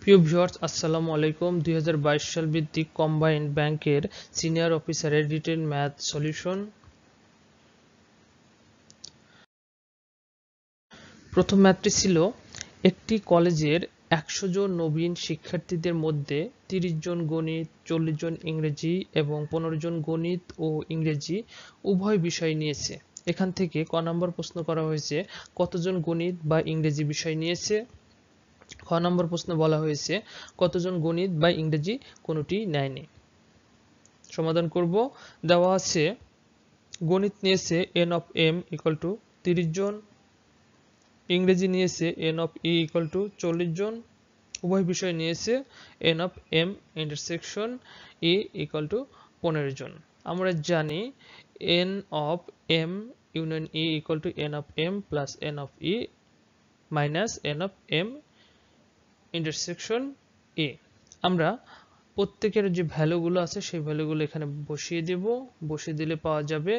প্রিয় ভিউয়ার্স, আসসালামু আলাইকুম। 2022 সাল ভিত্তিক কম্বাইন্ড ব্যাংকের সিনিয়র অফিসারের রিটেন ম্যাথ সলিউশন। প্রথম ম্যাথটি ছিল, একটি কলেজের 100 জন নবীন শিক্ষার্থীদের মধ্যে 30 জন গণিত, 40 জন ইংরেজি এবং 15 জন গণিত ও ইংরেজি উভয় বিষয় নিয়েছে। এখান থেকে ক নম্বর প্রশ্ন করা হয়েছে, কতজন গণিত বা ইংরেজি বিষয় নিয়েছে। খ নম্বর প্রশ্ন বলা হয়েছে, কতজন গণিত বা ইংরেজি কোনোটি নেয়নি। সমাধান করব। দেওয়া আছে গণিত নিয়েছে n of m equal to 30 জন, ইংরেজি নিয়েছে n of e equal to 40 জন, উভয় বিষয় নিয়েছে n of m intersection e equal to 15 জন। আমরা জানি n of m union e equal to n of m plus n of e minus n of m intersection a। আমরা প্রত্যেকের যে ভ্যালুগুলো আছে সেই ভ্যালুগুলো এখানে বসিয়ে দেব। বসিয়ে দিলে পাওয়া যাবে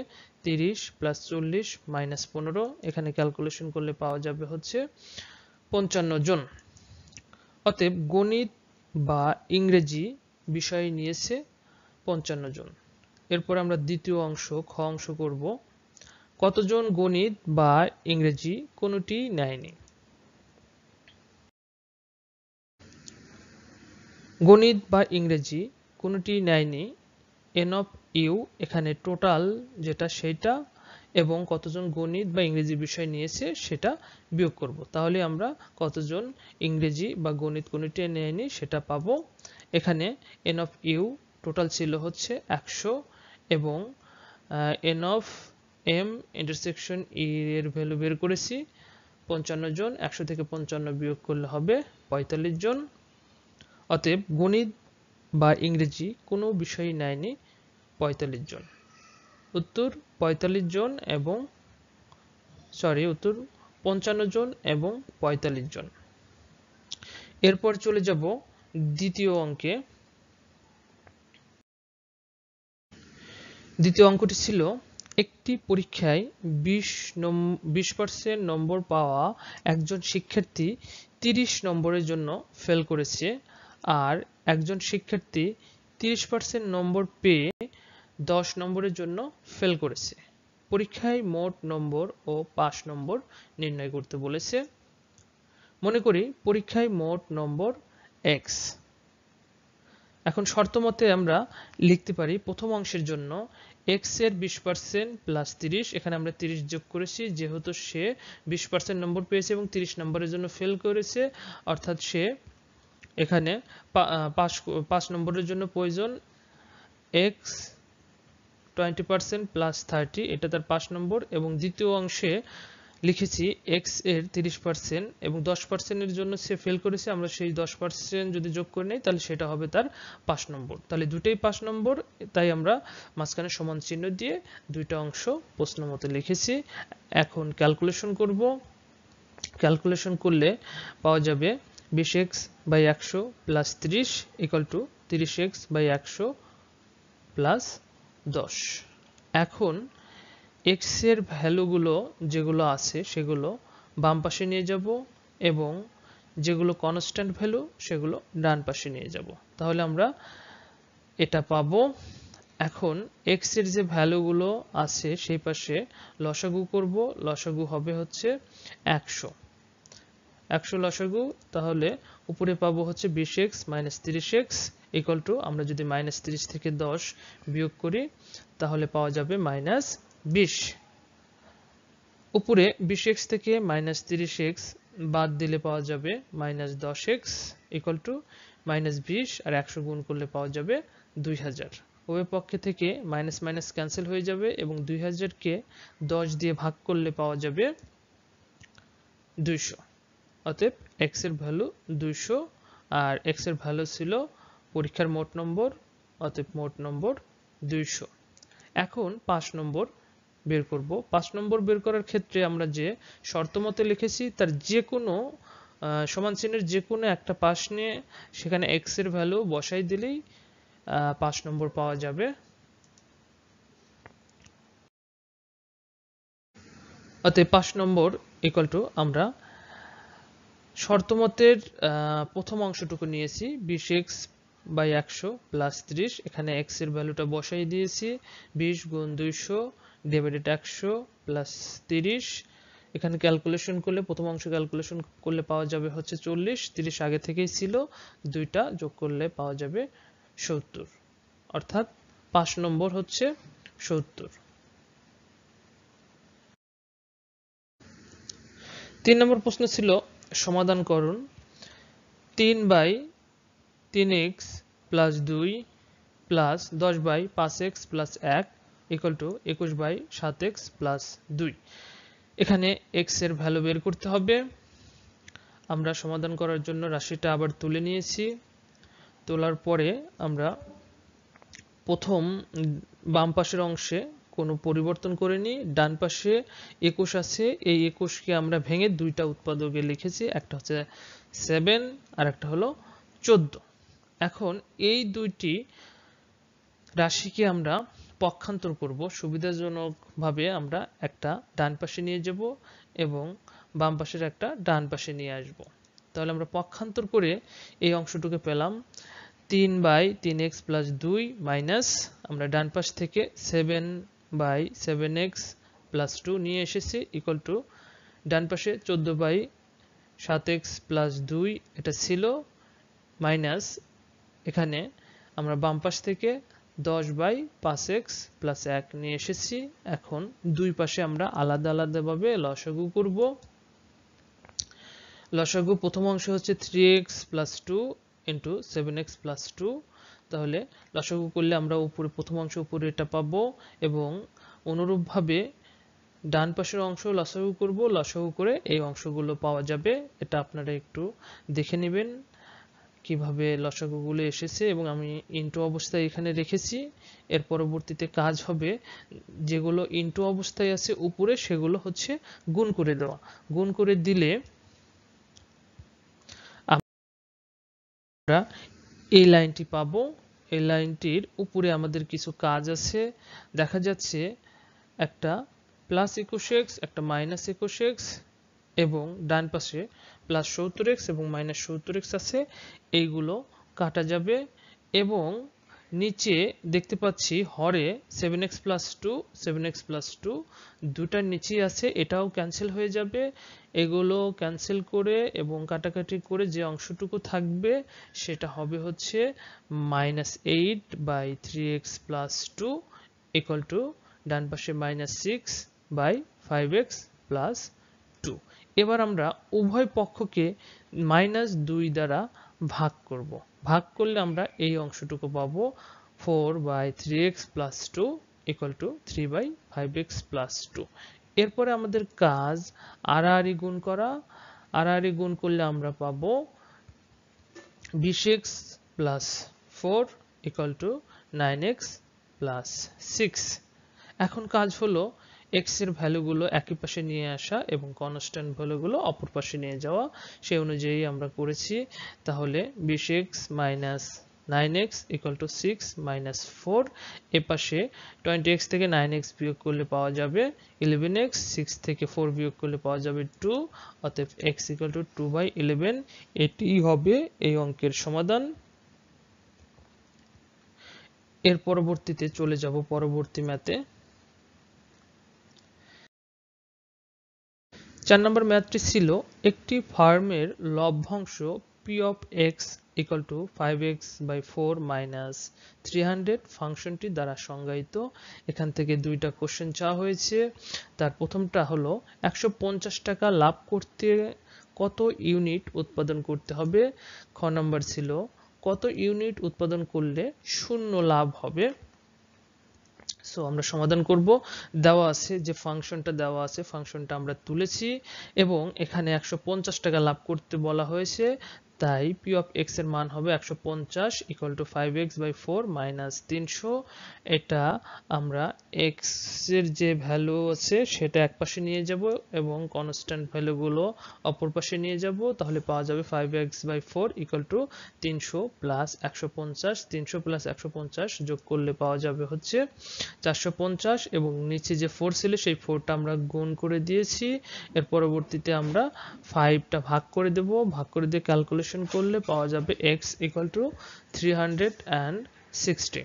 30 প্লাস 40 মাইনাস 15। এখানে ক্যালকুলেশন করলে পাওয়া যাবে হচ্ছে 55 জন। অতএব গণিত বা ইংরেজি বিষয় নিয়েছে 55 জন। এরপর আমরা দ্বিতীয় অংশ খ অংশ করব। কতজন গণিত বা ইংরেজি কোনোটি নেয়নি। গণিত বা ইংরেজি কোনোটি নেয়নি, n of u এখানে টোটাল যেটা সেটা এবং কতজন গণিত বা ইংরেজি বিষয় নিয়েছে সেটা বিয়োগ করব। তাহলে আমরা কতজন ইংরেজি বা গণিত কোনোটি নেয়নি সেটা পাবো। এখানে n of u টোটাল ছিল হচ্ছে 100 এবং n of m intersection e এর ভ্যালু বের করেছি 55 জন। 100 থেকে 55 বিয়োগ করলে হবে 45 জন। অতএব গণিত বা ইংরেজি কোনো বিষয় নেয়নি 45 জন। উত্তর 45 জন এবং উত্তর 55 জন এবং 45 জন। এরপর চলে যাব দ্বিতীয় অঙ্কে। দ্বিতীয় অঙ্কটি ছিল, একটি পরীক্ষায় 20% নম্বর পাওয়া একজন শিক্ষার্থী 30 নম্বরের জন্য ফেল করেছে, আর একজন শিক্ষার্থী 30% নম্বর পেয়ে 10 নম্বরের জন্য ফেল করেছে। পরীক্ষায় মোট নম্বর ও পাস নম্বর নির্ণয় করতে বলেছে। মনে করি পরীক্ষায় মোট নম্বর x। এখন শর্ত মতে আমরা লিখতে পারি প্রথম অংশের জন্য x এর 20% প্লাস 30, এখানে আমরা 30 যোগ করেছি যেহেতু সে 20% নম্বর পেয়েছে এবং 30 নম্বরের জন্য ফেল করেছে, অর্থাৎ সে এখানে 5 নম্বরের জন্য প্রয়োজন x 20% প্লাস 30, এটা তার 5 নম্বর। এবং দ্বিতীয় অংশে লিখেছি x এর 30% এবং 10% এর জন্য সে ফেল করেছে, আমরা সেই 10% যদি যোগ করে নেই তাহলে সেটা হবে তার 5 নম্বর। তাহলে দুটোই 5 নম্বর, তাই আমরা মাঝখানে সমান চিহ্ন দিয়ে দুইটা অংশ প্রশ্ন মতো লিখেছি। এখন ক্যালকুলেশন করব। ক্যালকুলেশন করলে পাওয়া যাবে 20x by 100 plus 30 equal to 30x by 100 plus 10। এখন x এর ভ্যালুগুলো যেগুলো আছে সেগুলো বাম পাশে নিয়ে যাব এবং যেগুলো কনস্ট্যান্ট ভ্যালু সেগুলো ডান পাশে নিয়ে যাব, তাহলে আমরা এটা পাবো। এখন x এর যে ভ্যালুগুলো আছে সেই পাশে লসাগু করব। লসাগু হবে হচ্ছে 100 লসাগু, তাহলে উপরে পাবো হচ্ছে 20x minus 30x equal to, আমরা যদি মাইনাস 30 থেকে 10 বিয়োগ করি তাহলে পাওয়া যাবে মাইনাস 20। উপরে 20x থেকে মাইনাস 30x বাদ দিলে পাওয়া যাবে minus 10x equal to minus 20, আর 100 গুণ করলে পাওয়া যাবে 2000। উভয় পক্ষে থেকে মাইনাস মাইনাস ক্যান্সেল হয়ে যাবে এবং 2000 কে 10 দিয়ে ভাগ করলে পাওয়া যাবে 200। অতএব x এর ভ্যালু 200 আর x এর ভ্যালু ছিল পরীক্ষার মোট নম্বর, অতএব মোট নম্বর 200। এখন 5 নম্বর বের করব। 5 নম্বর বের করার ক্ষেত্রে আমরা যে শর্ত মতে লিখেছি তার যে কোনো সমান চিহ্নের যে কোনো একটা পাশ নিয়ে সেখানে x এর ভ্যালু বসাই দিলেই 5 নম্বর পাওয়া যাবে। অতএব 5 নম্বর ইকুয়াল টু, আমরা শর্তমতের প্রথম অংশটুকু নিয়েছি 20x/100 প্লাস 30, এখানে x এর ভ্যালুটা বসাই দিয়েছি 20 গুণ 200 ডিভাইডেড 100 প্লাস 30। এখানে ক্যালকুলেশন করলে প্রথম অংশ ক্যালকুলেশন করলে পাওয়া যাবে হচ্ছে 40, 30 আগে থেকেই ছিল, দুইটা যোগ করলে পাওয়া যাবে 70, অর্থাৎ 5 নম্বর হচ্ছে 70। 3 নম্বর প্রশ্ন ছিল সমাধান করুন 3/3x plus 2 plus 10/5x plus 1 equal to 21/7x plus 2। এখানে x এর ভ্যালু বের করতে হবে। আমরা সমাধান করার জন্য রাশিটা আবার তুলে নিয়েছি। তোলার পরে আমরা প্রথম বাম পাশের অংশে কোনো পরিবর্তন করিনি, ডান পাশে 21 আছে, এই 21কে আমরা ভেঙে দুইটা উৎপাদকে লিখেছি, একটা হচ্ছে 7 আর একটা হলো 14। এখন এই দুইটি রাশিকে আমরা পক্ষান্তর করব, সুবিধাজনকভাবে আমরা একটা ডান পাশে নিয়ে যাব এবং বাম পাশের একটা ডান পাশে নিয়ে আসব। তাহলে আমরা পক্ষান্তর করে এই অংশটুকু পেলাম 3/3x প্লাস 2 মাইনাস আমরা ডান পাশ থেকে 7/7x প্লাস 2 নিয়ে এসেছি ইকুয়াল টু ডান পাশে 14/7x প্লাস 2 এটা ছিল মাইনাস এখানে আমরা বাম পাশ থেকে 10/5x প্লাস 1 নিয়ে এসেছি। এখন দুই পাশে আমরা আলাদা আলাদাভাবে লসাগু করব। লসাগু প্রথম অংশ হচ্ছে 3x plus 2 into 7x plus 2, তাহলে লসাগু করলে আমরা উপরে প্রথম অংশ উপরে এটা পাবো এবং অনুরূপভাবে ডান পাশের অংশ লসাগু করব, লসাগু করে এই অংশগুলো পাওয়া যাবে। এটা আপনারা একটু দেখে নেবেন কিভাবে লসাগুগুলো এসেছে এবং আমি ইনটু অবস্থায় এখানে রেখেছি। এর পরবর্তীতে কাজ হবে যেগুলো ইনটু অবস্থায় আছে উপরে সেগুলো হচ্ছে গুণ করে দেওয়া। গুণ করে দিলে আমরা এই লাইনটি পাবো। এই লাইনটির উপরে আমাদের কিছু কাজ আছে, দেখা যাচ্ছে একটা প্লাস 21x একটা মাইনাস 21x এবং ডান পাশে প্লাস 70x এবং মাইনাস 70x আছে, এইগুলো কাটা যাবে এবং নিচে দেখতে পাচ্ছি হরে 7x প্লাস 2 7x প্লাস 2 দুটার নিচেই আছে, এটাও ক্যান্সেল হয়ে যাবে। এগুলো ক্যান্সেল করে এবং কাটাকাটি করে যে অংশটুকু থাকবে সেটা হবে হচ্ছে -8/3x প্লাস 2 ইকুয়াল টু ডান পাশে -6/5x প্লাস 2। এবার আমরা উভয় পক্ষকে -2 দ্বারা ভাগ করব। ভাগ করলে আমরা এই অংশটুকু পাবো 4/3x plus 2 equal to 3/5x plus 2। এরপরে আমাদের কাজ আড়াআড়ি গুণ করা। আড়াআড়ি গুণ করলে আমরা পাবো 20x plus 4 equal to 9x plus 6। এখন কাজ হলো x এর ভ্যালুগুলো একই পাশে নিয়ে আসা এবং কনস্ট্যান্ট ভ্যালুগুলো অপর পাশে নিয়ে যাওয়া, সেই অনুযায়ী আমরা করেছি। তাহলে 20x minus 9x equal to 6 minus 4, এ পাশে 20x থেকে 9x বিয়োগ করলে পাওয়া যাবে 11x, 6 থেকে 4 বিয়োগ করলে পাওয়া যাবে 2, অতএব x ইকুয়াল টু 2/11। এটি হবে এই অঙ্কের সমাধান। এর পরবর্তীতে চলে যাব পরবর্তী ম্যাথে। 4 নম্বর ম্যাথটি ছিল একটি ফার্মের লভ্যাংশ p of x equal to 5x/4 minus 300 ফাংশনটি দ্বারা সংজ্ঞায়িত। এখান থেকে দুইটা কোশ্চেন চাওয়া হয়েছে। তার প্রথমটা হলো 150 টাকা লাভ করতে কত ইউনিট উৎপাদন করতে হবে। খ নাম্বার ছিল কত ইউনিট উৎপাদন করলে শূন্য লাভ হবে। সো আমরা সমাধান করব। দেওয়া আছে যে ফাংশনটা দেওয়া আছে, ফাংশনটা আমরা তুলেছি এবং এখানে 150 টাকা লাভ করতে বলা হয়েছে। তাই p of x এর মান হবে 150 equal to 5x/4 minus 300। এটা আমরা x এর যে ভ্যালু আছে সেটা একপাশে নিয়ে যাব এবং কনস্ট্যান্ট ভ্যালুগুলো অপর পাশে নিয়ে যাব, তাহলে পাওয়া যাবে 5x/4 equal to 300 plus 150। 300 plus 150 যোগ করলে পাওয়া যাবে হচ্ছে 450 এবং নিচে যে 4 ছিল সেই 4টা আমরা গুণ করে দিয়েছি। এর পরবর্তীতে আমরা 5টা ভাগ করে দেব, ভাগ করে দিয়ে ক্যালকুলেশন করলে পাওয়া যাবে x equal to 360।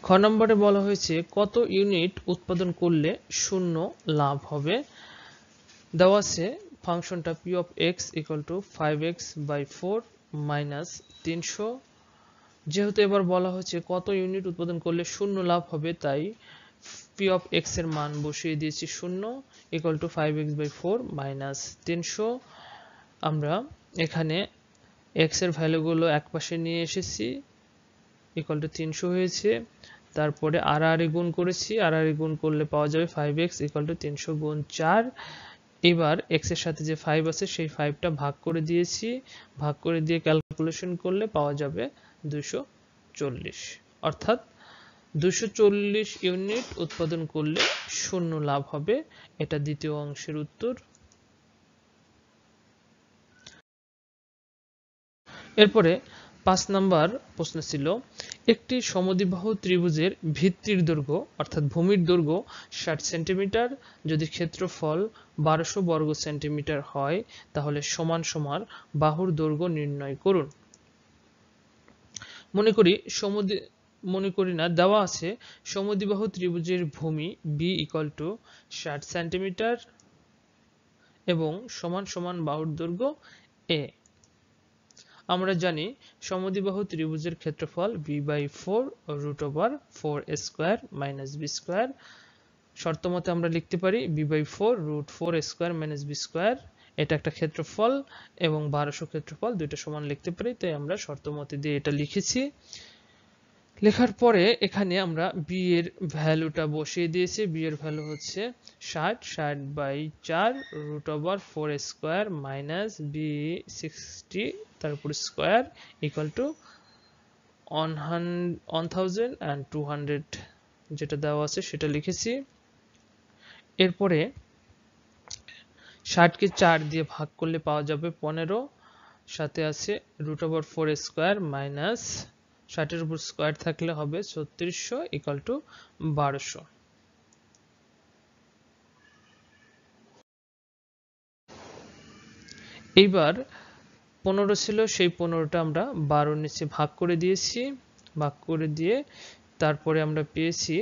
খ নম্বরে বলা হয়েছে কত ইউনিট উৎপাদন করলে শূন্য লাভ হবে। দেওয়া আছে ফাংশনটা p of x equal to 5x/4 minus 300। যেহেতু এবার বলা হচ্ছে কত ইউনিট উৎপাদন করলে শূন্য লাভ হবে, তাই p of x এর মান বসিয়ে দিয়েছি 0 equal to 5x/4 minus 300। আমরা এখানে x এর ভ্যালুগুলো একপাশে নিয়ে এসেছি, equal to 300 হয়েছে। তারপরে আড়াআড়ি গুণ করেছি, আড়াআড়ি গুণ করলে পাওয়া যাবে 5x equal to 300 গুণ 4। এবার x এর সাথে যে 5 আছে সেই 5টা ভাগ করে দিয়েছি, ভাগ করে দিয়ে ক্যালকুলেশন করলে পাওয়া যাবে 240। অর্থাৎ 240 ইউনিট উৎপাদন করলে শূন্য লাভ হবে। এটা দ্বিতীয় অংশের উত্তর। এরপরে 5 নাম্বার প্রশ্ন ছিল একটি সমদ্বিবাহু ত্রিভুজের ভিত্তির দৈর্ঘ্য অর্থাৎ ভূমির দৈর্ঘ্য 60 সেন্টিমিটার, যদি ক্ষেত্রফল 1200 বর্গ সেন্টিমিটার হয় তাহলে সমান সমান বাহুর দৈর্ঘ্য নির্ণয় করুন। মনে করি না দেওয়া আছে সমদ্বিবাহু ত্রিভুজের ভূমি b equal to 60 সেন্টিমিটার এবং সমান সমান বাহুর দৈর্ঘ্য a। আমরা জানি সমদ্বিবাহু ত্রিভুজের ক্ষেত্রফল b/4 √4 স্কয়ার - b স্কয়ার। শর্তমতে আমরা লিখতে পারি b/4 √4 স্কয়ার - b স্কয়ার। এটা একটা ক্ষেত্রফল এবং 1200 ক্ষেত্রফল, দুইটা সমান লিখতে পারি, তাই আমরা শর্তমতে দিয়ে এটা লিখেছি। লেখার পরে এখানে আমরা b এর ভ্যালুটা বসিয়ে দিয়েছি। b এর ভ্যালু হচ্ছে 60/4 √4 স্কয়ার - b 60 তারপর স্কয়ার ইকুয়াল টু 1200 যেটা দেওয়া আছে সেটা লিখেছি। এরপরে 60 কে 4 দিয়ে ভাগ করলে পাওয়া যাবে 15, সাথে আছে √4 স্কয়ার মাইনাস 60 এর উপর স্কয়ার থাকলে হবে 3600 ইকুয়াল টু 1200। এইবার 15 ছিল, সেই 15টা আমরা 12 নিচে ভাগ করে দিয়েছি, ভাগ করে দিয়ে তারপরে আমরা পেয়েছি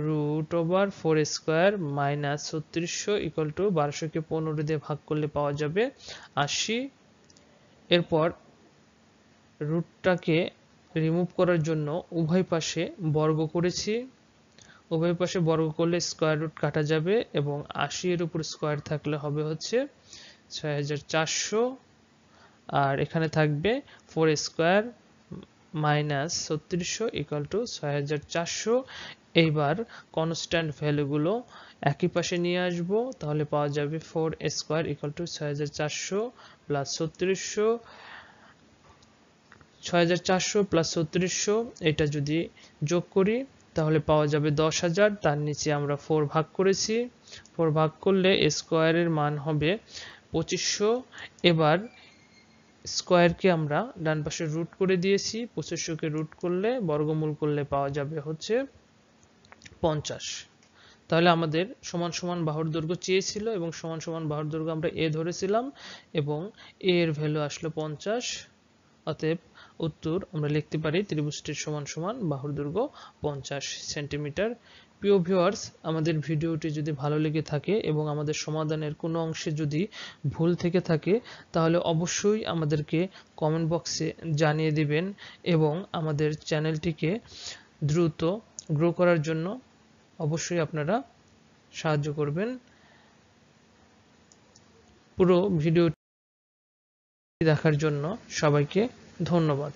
√4 স্কয়ার মাইনাস 3600 ইকুয়াল টু 1200 কে 15 দিয়ে ভাগ করলে পাওয়া যাবে 80। এরপর রুটটাকে রিমুভ করার জন্য উভয় পাশে বর্গ করেছি, উভয় পাশে বর্গ করলে স্কয়ার রুট কাটা যাবে এবং 80 এর উপর স্কয়ার থাকলে হবে হচ্ছে 6400 আর এখানে থাকবে 4 স্কয়ার মাইনাস 3600 ইকুয়াল টু 6400। এইবার কনস্ট্যান্ট ভ্যালুগুলো একই পাশে নিয়ে আসব, তাহলে পাওয়া যাবে 4 square equal to 6400 plus 3600। 6400 plus 3600 এটা যদি যোগ করি তাহলে পাওয়া যাবে 10000। তার নিচে আমরা 4 ভাগ করেছি, 4 ভাগ করলে স্কয়ারের মান হবে 2500। এবার স্কয়ারকে আমরা ডান পাশে রুট করে দিয়েছি, 2500 কে রুট করলে বর্গমূল করলে পাওয়া যাবে হচ্ছে 50। তাহলে আমাদের সমান সমান বাহুর দৈর্ঘ্য চেয়েছিল এবং সমান সমান বাহুর দৈর্ঘ্য আমরা a ধরেছিলাম এবং a এর ভ্যালু আসলো 50। অতএব উত্তর আমরা লিখতে পারি ত্রিভুজটির সমান সমান বাহুর দৈর্ঘ্য 50 সেন্টিমিটার। প্রিয় ভিউয়ার্স, আমাদের ভিডিওটি যদি ভালো লেগে থাকে এবং আমাদের সমাধানের কোনো অংশে যদি ভুল থেকে থাকে তাহলে অবশ্যই আমাদেরকে কমেন্ট বক্সে জানিয়ে দিবেন এবং আমাদের চ্যানেলটিকে দ্রুত গ্রো করার জন্য অবশ্যই আপনারা সাহায্য করবেন। পুরো ভিডিওটি দেখার জন্য সবাইকে ধন্যবাদ।